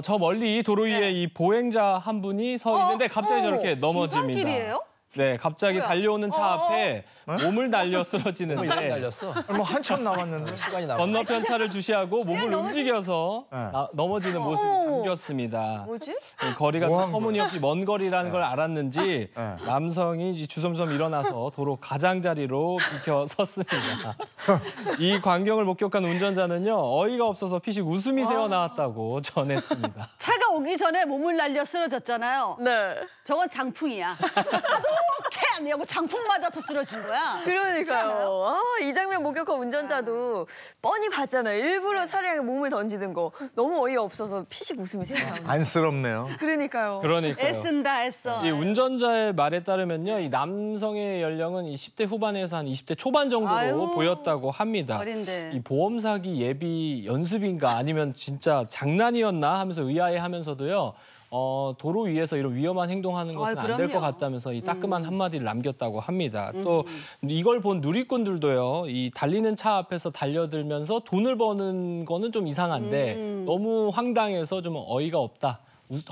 저 멀리 도로 위에 이 보행자 한 분이 서 있는데 갑자기 저렇게 넘어집니다. 이번길이에요? 네, 갑자기 달려오는 차 앞에 몸을 날려 쓰러지는데 날렸어. 뭐 한참 남았는데. 시간이 나. 건너편 차를 주시하고 몸을 움직여서 넘어지는 모습이 담겼습니다. 뭐지? 거리가 뭐 한 터무니없이 먼 거리라는 걸 알았는지 남성이 주섬주섬 일어나서 도로 가장자리로 비켜 섰습니다. 이 광경을 목격한 운전자는요, 어이가 없어서 피식 웃음이 새어나왔다고 전했습니다. 차가 오기 전에 몸을 날려 쓰러졌잖아요. 네. 저건 장풍이야. 어떡해 안 되고 장풍 맞아서 쓰러진 거야. 그러니까요. 아, 이 장면 목격한 운전자도 뻔히 봤잖아요. 일부러 차량에 몸을 던지는 거. 너무 어이가 없어서 피식 웃음이 새어나오네요. 안쓰럽네요. 그러니까요. 그러니까요. 애쓴다 애써. 이 운전자의 말에 따르면요, 이 남성의 연령은 10대 후반에서 한 20대 초반 정도로 아유, 보였다고 합니다. 어린데. 이 보험 사기 예비 연습인가 아니면 진짜 장난이었나 하면서 의아해하면서도요. 도로 위에서 이런 위험한 행동하는 것은 안 될 것 그럼요. 같다면서 이 따끔한 한마디를 남겼다고 합니다. 또 이걸 본 누리꾼들도요. 이 달리는 차 앞에서 달려들면서 돈을 버는 거는 좀 이상한데 너무 황당해서 좀 어이가 없다.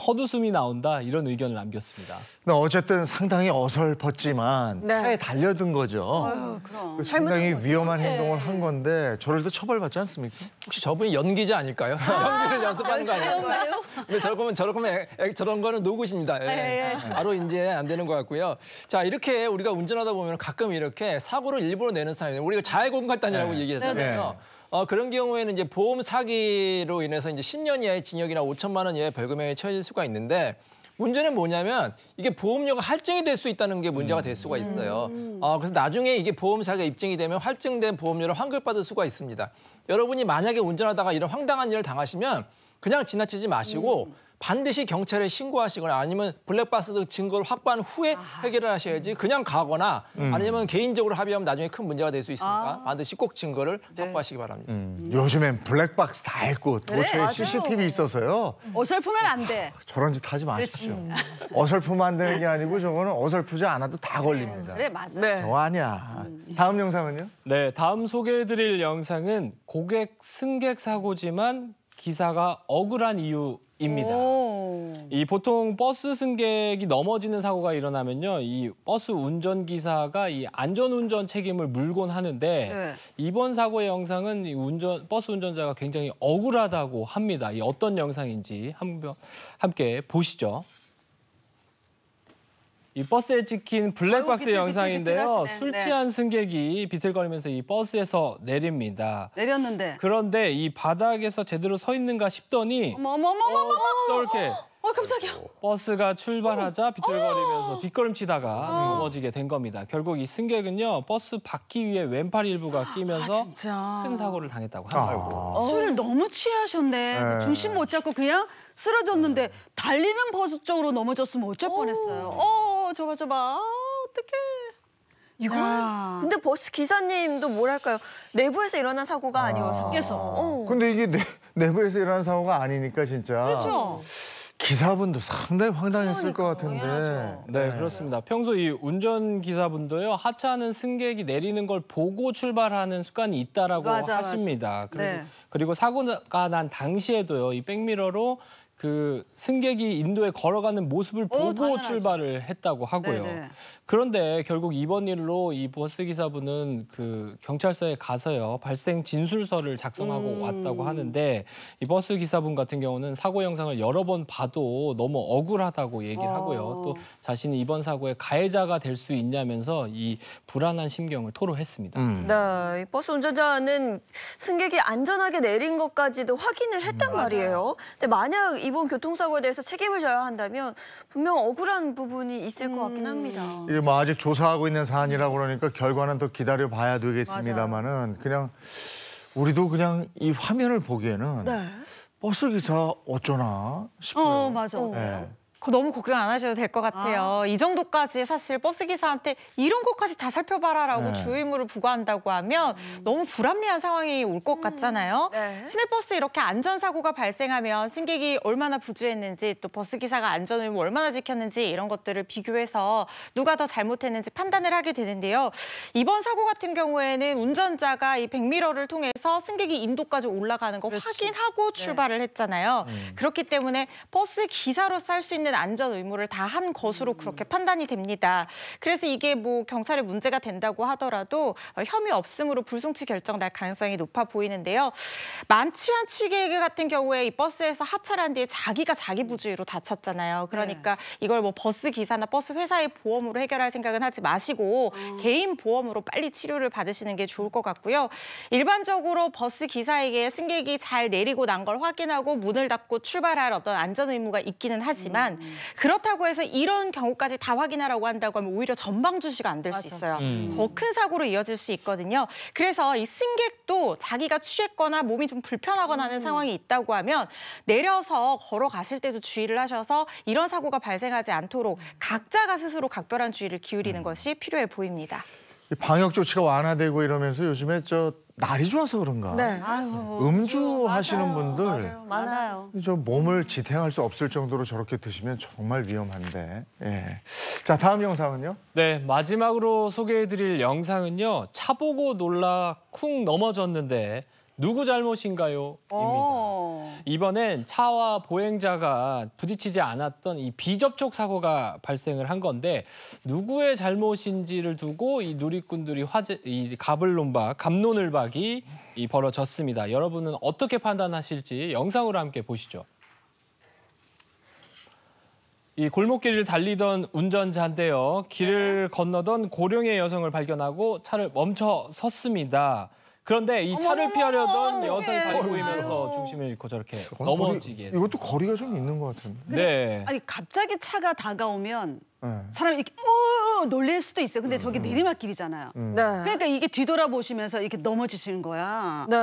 헛웃음이 나온다. 이런 의견을 남겼습니다. 근데 어쨌든 상당히 어설펐지만 네. 차에 달려든 거죠. 아유, 그럼. 상당히 위험한 행동을 한 건데 저럴 때 처벌받지 않습니까? 혹시 저분이 연기자 아닐까요? 연기를 연습하는 거 아닐까요? 근데 저런 거는 노굿입니다. 예. 바로 이제 안 되는 것 같고요. 자, 이렇게 우리가 운전하다 보면 가끔 이렇게 사고를 일부러 내는 사람이 우리가 자해공갈단이라고 얘기하잖아요. 그런 경우에는 이제 보험 사기로 인해서 이제 10년 이하의 징역이나 5천만 원 이하의 벌금형에 처해질 수가 있는데 문제는 뭐냐면 이게 보험료가 할증이 될 수 있다는 게 문제가 될 수가 있어요. 그래서 나중에 이게 보험 사기가 입증이 되면 할증된 보험료를 환급받을 수가 있습니다. 여러분이 만약에 운전하다가 이런 황당한 일을 당하시면 그냥 지나치지 마시고 반드시 경찰에 신고하시거나 아니면 블랙박스 등 증거를 확보한 후에 해결을 하셔야지 그냥 가거나 아니면 개인적으로 합의하면 나중에 큰 문제가 될 수 있으니까 반드시 꼭 증거를 확보하시기 바랍니다. 요즘엔 블랙박스 다 있고 도처에 맞아요. CCTV 있어서요. 어설프면 안 돼. 저런 짓 하지 마십시오. 어설프면 안 되는 게 아니고 저거는 어설프지 않아도 다 걸립니다. 그래 맞아. 네. 저 아니야. 다음 영상은요? 네, 다음 소개해드릴 영상은 고객 승객 사고지만 기사가 억울한 이유입니다. 이 보통 버스 승객이 넘어지는 사고가 일어나면요, 이 버스 운전기사가 이 안전운전 책임을 물곤 하는데 이번 사고의 영상은 이 버스 운전자가 굉장히 억울하다고 합니다. 이 어떤 영상인지 함께 보시죠. 이 버스에 찍힌 블랙박스 비틀비틀 영상인데요. 비틀비틀하시네. 술 취한 승객이 비틀거리면서 이 버스에서 내립니다. 내렸는데. 그런데 이 바닥에서 제대로 서 있는가 싶더니 어머머머머머. 저렇게 깜짝이야. 버스가 출발하자 비틀거리면서 뒷걸음치다가 넘어지게 된 겁니다. 결국 이 승객은요, 버스 바퀴 위에 왼팔 일부가 끼면서 진짜. 큰 사고를 당했다고 합니다. 술을 너무 취하셨네. 중심 못 잡고 그냥 쓰러졌는데 달리는 버스 쪽으로 넘어졌으면 어쩔 뻔했어요. 저봐. 어떡해. 이거 근데 버스 기사님도 뭐랄까요? 내부에서 일어난 사고가 아니어서. 밖에서. 근데 이게 내부에서 일어난 사고가 아니니까 진짜. 그렇죠. 기사분도 상당히 황당했을 것 같은데. 네, 그렇습니다. 평소 이 운전기사분도요, 하차하는 승객이 내리는 걸 보고 출발하는 습관이 있다라고 하십니다. 그리고 사고가 난 당시에도요, 이 백미러로 그 승객이 인도에 걸어가는 모습을 보고 당연하죠. 출발을 했다고 하고요. 그런데 결국 이번 일로 이 버스 기사분은 그 경찰서에 가서요, 발생 진술서를 작성하고 왔다고 하는데 이 버스 기사분 같은 경우는 사고 영상을 여러 번 봐도 너무 억울하다고 얘기하고요. 또 자신이 이번 사고의 가해자가 될 수 있냐면서 이 불안한 심경을 토로했습니다. 네, 이 버스 운전자는 승객이 안전하게 내린 것까지도 확인을 했단 말이에요. 근데 만약 이번 교통사고에 대해서 책임을 져야 한다면 분명 억울한 부분이 있을 것 같긴 합니다. 이게 뭐 아직 조사하고 있는 사안이라고 그러니까 결과는 더 기다려 봐야 되겠습니다만은 그냥 우리도 그냥 이 화면을 보기에는 버스 기사 어쩌나 싶어요. 맞아. 네. 너무 걱정 안 하셔도 될 것 같아요. 이 정도까지 사실 버스기사한테 이런 것까지 다 살펴봐라라고 주의 의무를 부과한다고 하면 너무 불합리한 상황이 올 것 같잖아요. 네. 시내버스 이렇게 안전사고가 발생하면 승객이 얼마나 부주했는지 또 버스기사가 안전의무 얼마나 지켰는지 이런 것들을 비교해서 누가 더 잘못했는지 판단을 하게 되는데요. 이번 사고 같은 경우에는 운전자가 이 백미러를 통해서 승객이 인도까지 올라가는 거 확인하고 출발을 했잖아요. 그렇기 때문에 버스 기사로서 할 수 있는 안전 의무를 다 한 것으로 그렇게 판단이 됩니다. 그래서 이게 뭐 경찰에 문제가 된다고 하더라도 혐의 없음으로 불송치 결정 날 가능성이 높아 보이는데요. 많지 않지 같은 경우에 이 버스에서 하차한 뒤에 자기가 자기 부주의로 다쳤잖아요. 그러니까 이걸 뭐 버스 기사나 버스 회사의 보험으로 해결할 생각은 하지 마시고 개인 보험으로 빨리 치료를 받으시는 게 좋을 것 같고요. 일반적으로 버스 기사에게 승객이 잘 내리고 난 걸 확인하고 문을 닫고 출발할 어떤 안전 의무가 있기는 하지만 그렇다고 해서 이런 경우까지 다 확인하라고 한다고 하면 오히려 전방 주시가 안 될 수 있어요. 더 큰 사고로 이어질 수 있거든요. 그래서 이 승객도 자기가 취했거나 몸이 좀 불편하거나 하는 상황이 있다고 하면 내려서 걸어가실 때도 주의를 하셔서 이런 사고가 발생하지 않도록 각자가 스스로 각별한 주의를 기울이는 것이 필요해 보입니다. 방역 조치가 완화되고 이러면서 요즘에 날이 좋아서 그런가? 네. 음주 하시는 분들 많아요. 저 몸을 지탱할 수 없을 정도로 저렇게 드시면 정말 위험한데. 예. 자, 다음 영상은요? 네, 마지막으로 소개해드릴 영상은요. 차 보고 놀라 쿵 넘어졌는데 누구 잘못인가요? 입니다. 이번엔 차와 보행자가 부딪히지 않았던 이 비접촉 사고가 발생을 한 건데 누구의 잘못인지를 두고 이 누리꾼들이 이 갑론을박이 벌어졌습니다. 여러분은 어떻게 판단하실지 영상으로 함께 보시죠. 이 골목길을 달리던 운전자인데요. 길을 건너던 고령의 여성을 발견하고 차를 멈춰 섰습니다. 그런데 이 차를 피하려던 여성이 발이 보이면서 중심을 잃고 저렇게 넘어지게. 이것도 거리가 좀 있는 것 같은데. 네. 아니 갑자기 차가 다가오면 네. 사람이 이렇게 놀랄 수도 있어요. 근데 저게 내리막길이잖아요. 네. 그러니까 이게 뒤돌아보시면서 이렇게 넘어지시는 거야. 네.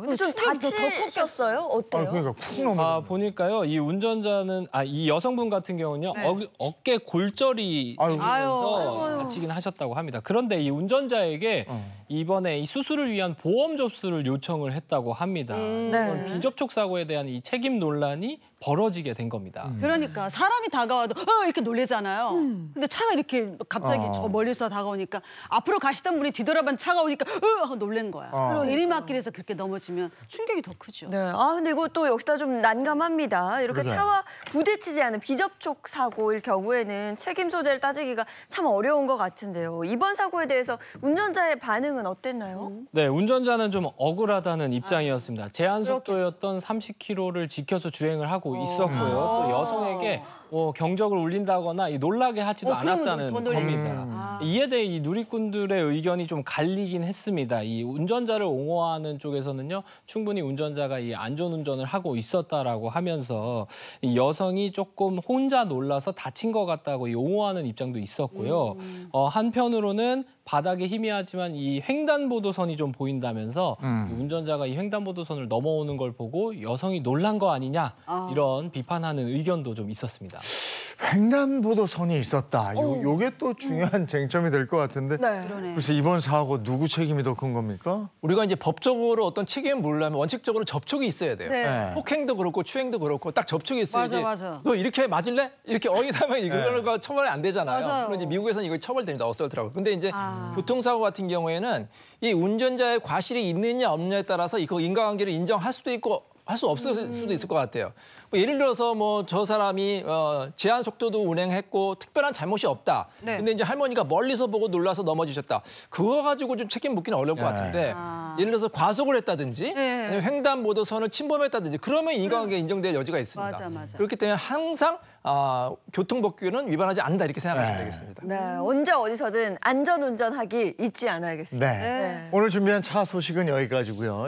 근데 좀 충격이 더 다치셨어요? 어때요? 그러니까 쿵 넘어. 보니까요. 이 운전자는 이 여성분 같은 경우는요. 네. 어깨 골절이 생기면서 아유. 다치긴 하셨다고 합니다. 그런데 이 운전자에게 이번에 이 수술을 위한 보험 접수를 요청을 했다고 합니다. 이건 비접촉 사고에 대한 이 책임 논란이 벌어지게 된 겁니다. 그러니까 사람이 다가와도 이렇게 놀래잖아요. 근데 차가 이렇게 갑자기 저 멀리서 다가오니까 앞으로 가시던 분이 뒤돌아본 차가 오니까 하고 놀란 거야. 내리막길에서 그렇게 넘어지면 충격이 더 크죠. 네. 근데 이것도 역시나 좀 난감합니다. 이렇게 그래. 차와 부딪히지 않은 비접촉 사고일 경우에는 책임 소재를 따지기가 참 어려운 것 같은데요. 이번 사고에 대해서 운전자의 반응은 어땠나요? 네, 운전자는 좀 억울하다는 입장이었습니다. 제한 속도였던 30km를 지켜서 주행을 하고 있었고요. 또 여성에게 경적을 울린다거나 놀라게 하지도 않았다는 겁니다. 이에 대해 이 누리꾼들의 의견이 좀 갈리긴 했습니다. 이 운전자를 옹호하는 쪽에서는요, 충분히 운전자가 이 안전운전을 하고 있었다라고 하면서 이 여성이 조금 혼자 놀라서 다친 것 같다고 이 옹호하는 입장도 있었고요. 한편으로는 바닥에 희미하지만 이 횡단보도선이 좀 보인다면서 이 운전자가 이 횡단보도선을 넘어오는 걸 보고 여성이 놀란 거 아니냐 이런 비판하는 의견도 좀 있었습니다. 횡단보도선이 있었다. 요게 또 중요한 쟁점이 될 것 같은데. 네. 그래서 이번 사고 누구 책임이 더 큰 겁니까? 우리가 이제 법적으로 어떤 책임을 물려면 원칙적으로 접촉이 있어야 돼요. 네. 폭행도 그렇고 추행도 그렇고 딱 접촉이 있어야지. 맞아. 너 이렇게 맞을래? 이렇게 어깃하면 이거가 처벌이 안 되잖아요. 맞아요. 물론 이제 미국에서는 이거 처벌됩니다. 어설트라고. 근데 이제 교통사고 같은 경우에는 이 운전자의 과실이 있느냐 없느냐에 따라서 그 인과관계를 인정할 수도 있고 할 수 없을 수도 있을 것 같아요. 뭐 예를 들어서 저 사람이 제한 속도도 운행했고 특별한 잘못이 없다. 네. 근데 이제 할머니가 멀리서 보고 놀라서 넘어지셨다. 그거 가지고 좀 책임 묻기는 어려울 것 같은데 예를 들어서 과속을 했다든지 아니면 횡단보도선을 침범했다든지 그러면 인과관계 인정될 여지가 있습니다. 맞아. 그렇기 때문에 항상 교통법규는 위반하지 않는다 이렇게 생각하시면 되겠습니다. 네. 언제 어디서든 안전운전하기 잊지 않아야겠습니다. 네. 오늘 준비한 차 소식은 여기까지고요.